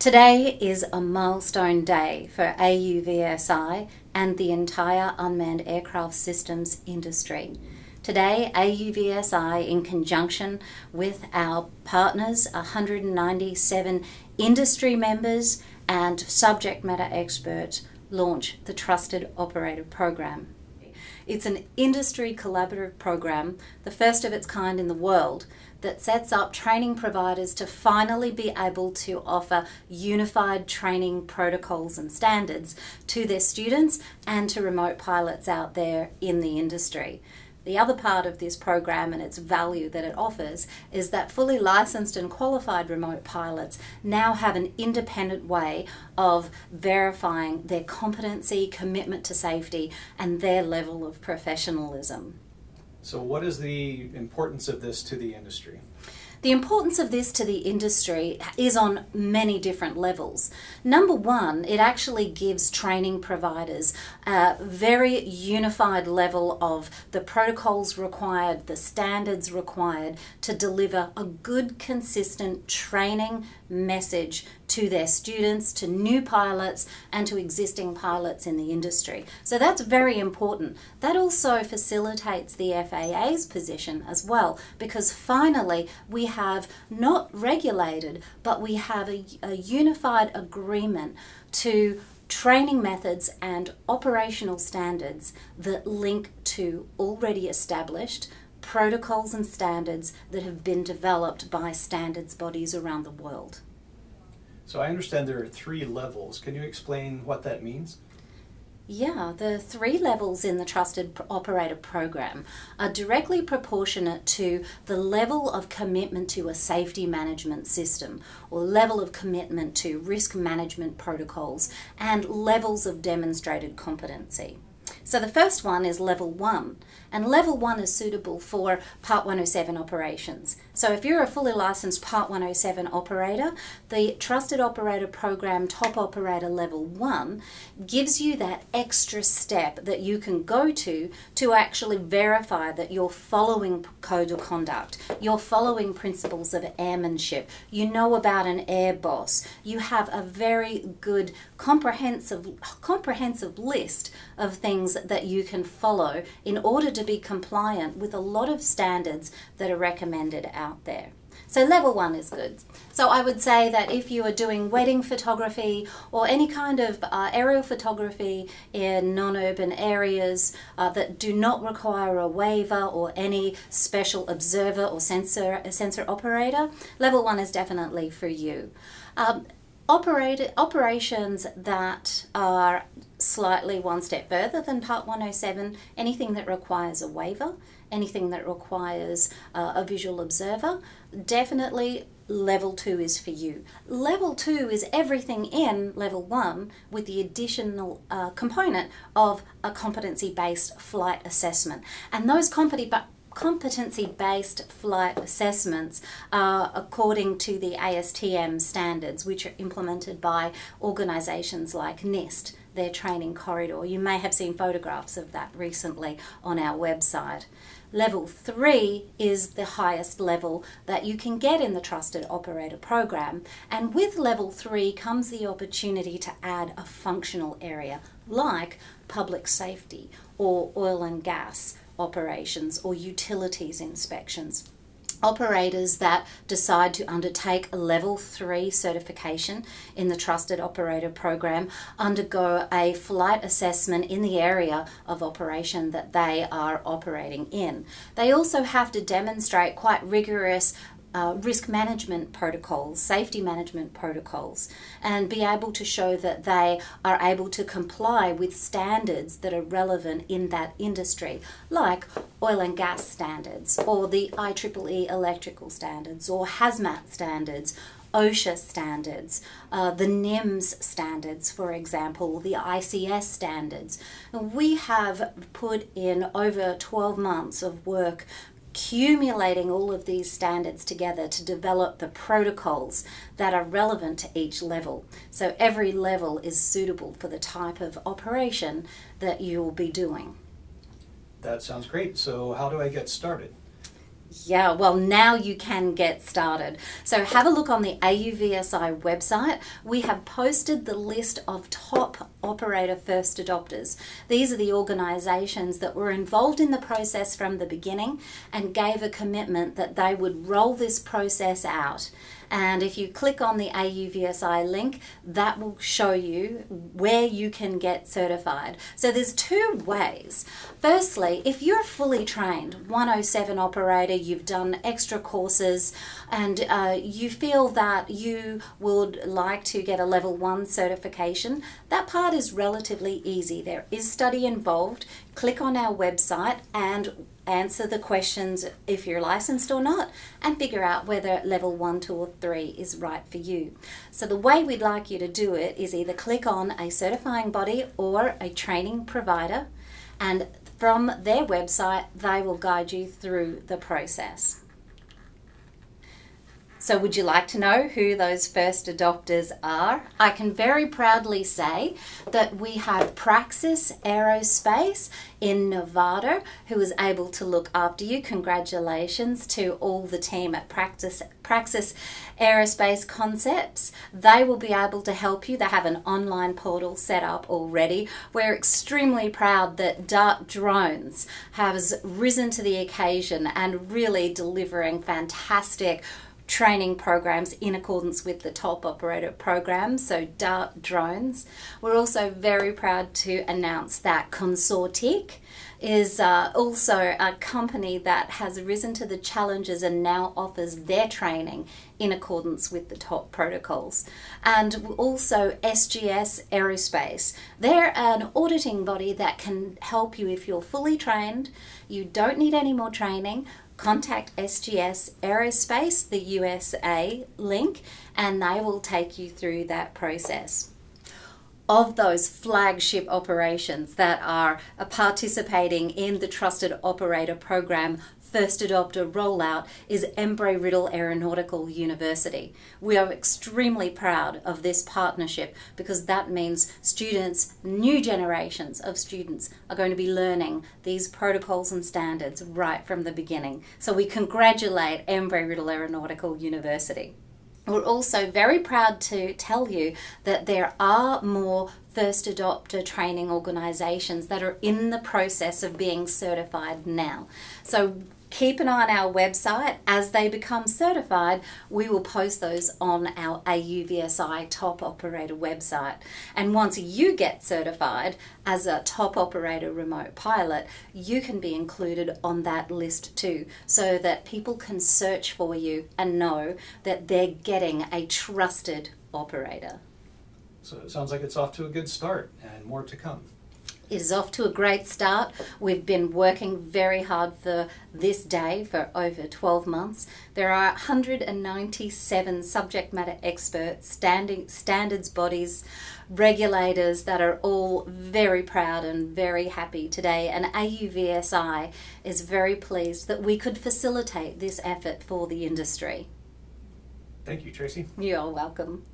Today is a milestone day for AUVSI and the entire unmanned aircraft systems industry. Today, AUVSI, in conjunction with our partners, 197 industry members and subject matter experts, launch the Trusted Operator Program. It's an industry collaborative program, the first of its kind in the world, that sets up training providers to finally be able to offer unified training protocols and standards to their students and to remote pilots out there in the industry. The other part of this program and its value that it offers is that fully licensed and qualified remote pilots now have an independent way of verifying their competency, commitment to safety, and their level of professionalism. So what is the importance of this to the industry? The importance of this to the industry is on many different levels. Number one, it actually gives training providers a very unified level of the protocols required, the standards required to deliver a good, consistent training message to their students, to new pilots, and to existing pilots in the industry. So that's very important. That also facilitates the FAA's position as well, because finally we have not regulated, but we have a unified agreement to training methods and operational standards that link to already established protocols and standards that have been developed by standards bodies around the world. So I understand there are 3 levels. Can you explain what that means? Yeah, the 3 levels in the Trusted Operator Program are directly proportionate to the level of commitment to a safety management system, or level of commitment to risk management protocols, and levels of demonstrated competency. So the first one is level 1, and level 1 is suitable for Part 107 operations. So if you're a fully licensed Part 107 operator, the Trusted Operator Program Top Operator Level 1 gives you that extra step that you can go to actually verify that you're following code of conduct, you're following principles of airmanship, you know about an air boss, you have a very good comprehensive list of things that you can follow in order to be compliant with a lot of standards that are recommended out there. So level 1 is good. So I would say that if you are doing wedding photography or any kind of aerial photography in non-urban areas that do not require a waiver or any special observer or sensor operator, level 1 is definitely for you. Operations that are slightly one step further than Part 107, anything that requires a waiver, anything that requires a visual observer, definitely level 2 is for you. Level 2 is everything in level 1 with the additional component of a competency-based flight assessment. And those competency-based flight assessments are according to the ASTM standards, which are implemented by organisations like NIST, their training corridor. You may have seen photographs of that recently on our website. Level 3 is the highest level that you can get in the Trusted Operator Program, and with level 3 comes the opportunity to add a functional area like public safety or oil and gas operations or utilities inspections. Operators that decide to undertake a level 3 certification in the Trusted Operator Program undergo a flight assessment in the area of operation that they are operating in. They also have to demonstrate quite rigorous risk management protocols, safety management protocols, and be able to show that they are able to comply with standards that are relevant in that industry, like oil and gas standards, or the IEEE electrical standards, or hazmat standards, OSHA standards, the NIMS standards, for example, the ICS standards. We have put in over 12 months of work accumulating all of these standards together to develop the protocols that are relevant to each level. So every level is suitable for the type of operation that you will be doing. That sounds great. So how do I get started? Yeah, well, now you can get started. So have a look on the AUVSI website. We have posted the list of top operator first adopters. These are the organisations that were involved in the process from the beginning and gave a commitment that they would roll this process out. And if you click on the AUVSI link, that will show you where you can get certified. So there's two ways. Firstly, if you're fully trained 107 operator, you've done extra courses, and you feel that you would like to get a level 1 certification, that part is relatively easy. There is study involved. Click on our website and answer the questions if you're licensed or not, and figure out whether level 1, 2 or 3 is right for you. So the way we'd like you to do it is either click on a certifying body or a training provider, and from their website they will guide you through the process. So would you like to know who those first adopters are? I can very proudly say that we have Praxis Aerospace in Nevada who was able to look after you. Congratulations to all the team at Praxis Aerospace Concepts. They will be able to help you. They have an online portal set up already. We're extremely proud that Dart Drones has risen to the occasion and really delivering fantastic training programs in accordance with the top operator program, so Dart Drones. We're also very proud to announce that Consortic is also a company that has risen to the challenges and now offers their training in accordance with the top protocols. And also SGS Aerospace. They're an auditing body that can help you if you're fully trained, you don't need any more training. Contact SGS Aerospace, the USA link, and they will take you through that process. Of those flagship operations that are participating in the Trusted Operator Program First Adopter Rollout is Embry-Riddle Aeronautical University. We are extremely proud of this partnership because that means students, new generations of students, are going to be learning these protocols and standards right from the beginning. So we congratulate Embry-Riddle Aeronautical University. We're also very proud to tell you that there are more first adopter training organisations that are in the process of being certified now. So keep an eye on our website. As they become certified, we will post those on our AUVSI Top Operator website. And once you get certified as a Top Operator Remote Pilot, you can be included on that list too, so that people can search for you and know that they're getting a trusted operator. So it sounds like it's off to a good start and more to come. It is off to a great start. We've been working very hard for this day for over 12 months. There are 197 subject matter experts, standards bodies, regulators that are all very proud and very happy today. And AUVSI is very pleased that we could facilitate this effort for the industry. Thank you, Tracy. You're welcome.